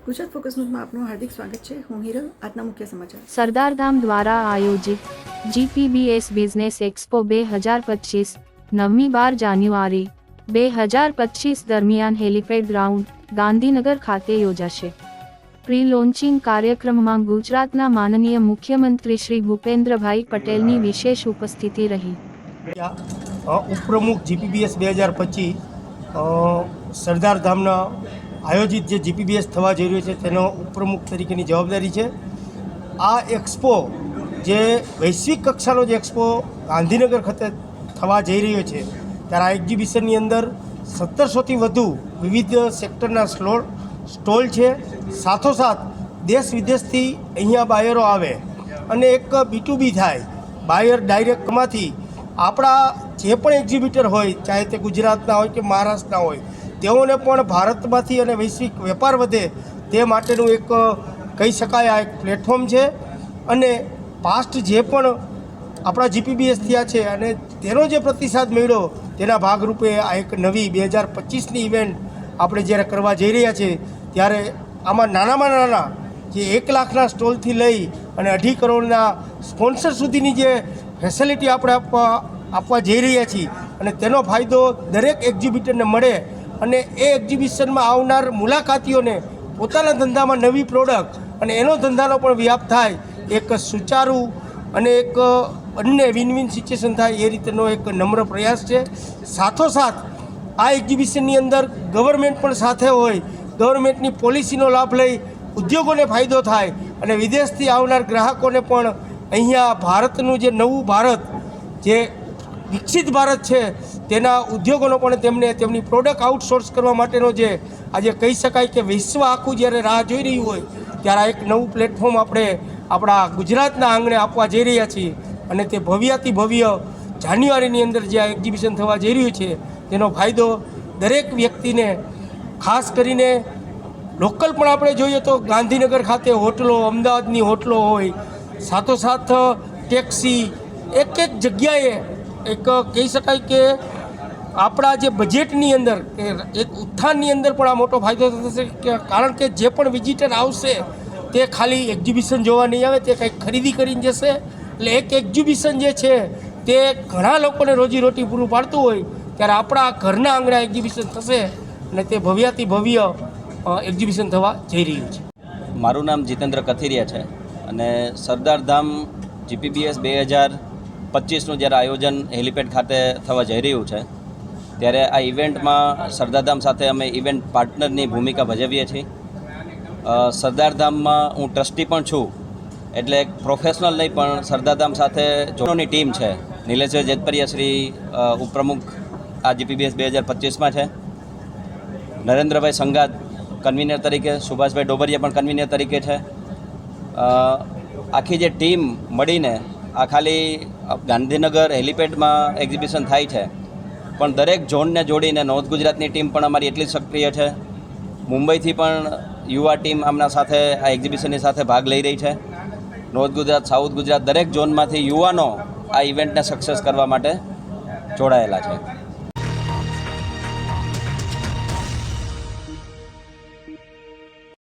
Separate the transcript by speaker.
Speaker 1: Gujarat focus ન્યૂઝમાં આપનું હાર્દિક સ્વાગત છે। હું હિરલ। આજના મુખ્ય સમાચાર।
Speaker 2: સરદારધામ દ્વારા આયોજિત જીપીબીએસ બિઝનેસ એક્સપો 2025 9મી 12 જાન્યુઆરી 2025 દરમિયાન હેલિપેડ ગ્રાઉન્ડ ગાંધીનગર ખાતે યોજાશે। પ્રી લોન્ચિંગ કાર્યક્રમમાં ગુજરાતના માનનીય મુખ્યમંત્રી શ્રી ભૂપેન્દ્રભાઈ પટેલની વિશેષ ઉપસ્થિતિ રહી।
Speaker 3: ઉપપ્રમુખ જીપીબીએસ 2025 સરદારધામના આયોજિત જે જીપીબીએસ થવા જઈ રહ્યું છે તેનો ઉપપ્રમુખ તરીકેની જવાબદારી છે। આ એક્સપો જે વૈશ્વિક કક્ષાનો જે એક્સપો ગાંધીનગર ખાતે થવા જઈ રહ્યો છે ત્યારે આ એક્ઝિબિશનની અંદર 1700થી વધુ વિવિધ સેક્ટરના સ્ટોલ છે। સાથોસાથ દેશ વિદેશથી અહીંયા બાયરો આવે અને એક B2B થાય। બાયર ડાયરેક્ટમાંથી આપણા જે પણ એક્ઝિબિટર હોય, ચાહે તે ગુજરાતના હોય કે મહારાષ્ટ્રના હોય, તેઓને પણ ભારતમાંથી અને વૈશ્વિક વેપાર વધે તે માટેનું એક કહી શકાય આ એક પ્લેટફોર્મ છે। અને પાસ્ટ જે પણ આપણા જીપીબીએસ થયા છે અને તેનો જે પ્રતિસાદ મળ્યો તેના ભાગરૂપે આ એક નવી 2025ની ઇવેન્ટ આપણે જ્યારે કરવા જઈ રહ્યા છીએ ત્યારે આમાં નાનામાં નાના જે 1 લાખના સ્ટોલથી લઈ અને 2.5 કરોડના સ્પોન્સર સુધીની જે ફેસિલિટી આપણે આપવા જઈ રહ્યા છીએ અને તેનો ફાયદો દરેક એક્ઝિબિટરને મળે અને એ એક્ઝિબિશનમાં આવનાર મુલાકાતીઓને પોતાના ધંધામાં નવી પ્રોડક્ટ અને એનો ધંધાનો પણ વ્યાપ થાય, એક સુચારું અને એક બંને વિન વિન સિચ્યુએશન થાય એ રીતેનો એક નમ્ર પ્રયાસ છે। સાથોસાથ આ એક્ઝિબિશનની અંદર ગવર્મેન્ટ પણ સાથે હોય, ગવર્મેન્ટની પોલિસીનો લાભ લઈ ઉદ્યોગોને ફાયદો થાય અને વિદેશથી આવનાર ગ્રાહકોને પણ અહીંયા ભારતનું જે નવું ભારત જે વિકસિત ભારત છે તેના ઉદ્યોગોનો પણ તેમને તેમની પ્રોડક્ટ આઉટસોર્સ કરવા માટેનો જે આજે કહી શકાય કે વિશ્વ આખું જ્યારે રાહ જોઈ રહ્યું હોય ત્યારે આ એક નવું પ્લેટફોર્મ આપણે આપણા ગુજરાતના આંગણે આપવા જઈ રહ્યા છીએ અને તે ભવ્યાતિ ભવ્ય જાન્યુઆરીની અંદર જે આ એક્ઝિબિશન થવા જઈ રહ્યું છે તેનો ફાયદો દરેક વ્યક્તિને, ખાસ કરીને લોકલ પણ આપણે જોઈએ તો ગાંધીનગર ખાતે હોટલો, અમદાવાદની હોટલો હોય, સાથોસાથ ટેક્સી, એક જગ્યાએ એક કહી શકાય કે આપણા જે બજેટની અંદર એક ઉત્થાનની અંદર પણ આ મોટો ફાયદો થશે કે કારણ કે જે પણ વિઝિટર આવશે તે ખાલી એક્ઝિબિશન જોવા નહીં આવે, તે કંઈક ખરીદી કરીને જશે। એટલે એક એક્ઝિબિશન જે છે તે ઘણા લોકોને રોજીરોટી પૂરું પાડતું હોય ત્યારે આપણા ઘરના આંગણે એક્ઝિબિશન થશે અને તે ભવ્યાતિ ભવ્ય એક્ઝિબિશન થવા જઈ રહ્યું છે।
Speaker 4: મારું નામ જીતેન્દ્ર કથિરિયા છે અને સરદારધામ જીપીબીએસ 2025નું જ્યારે આયોજન હેલિપેડ ખાતે થવા જઈ રહ્યું છે ત્યારે આ ઇવેન્ટમાં સરદારધામ સાથે અમે ઇવેન્ટ પાર્ટનરની ભૂમિકા ભજવીએ છીએ। સરદારધામમાં હું ટ્રસ્ટી પણ છું, એટલે એક પ્રોફેશનલ નહીં પણ સરદારધામ સાથે જોડોની ટીમ છે। નિલેશભાઈ જેતપરિયા શ્રી ઉપપ્રમુખ આ જીપીબીએસ 2025માં છે, નરેન્દ્રભાઈ સંગાત કન્વીનર તરીકે, સુભાષભાઈ ડોબરિયા પણ કન્વીનર તરીકે છે। આખી જે ટીમ મળીને આ ખાલી ગાંધીનગર હેલિપેડમાં એક્ઝિબિશન થાય છે પણ દરેક ઝોનને જોડીને નોર્થ ગુજરાતની ટીમ પણ અમારી એટલી સક્રિય છે। મુંબઈથી પણ યુવા ટીમ આમના સાથે આ એક્ઝિબિશનની સાથે ભાગ લઈ રહી છે। નોર્થ ગુજરાત, સાઉથ ગુજરાત દરેક ઝોનમાંથી યુવાનો આ ઇવેન્ટને સક્સેસ કરવા માટે જોડાયેલા છે।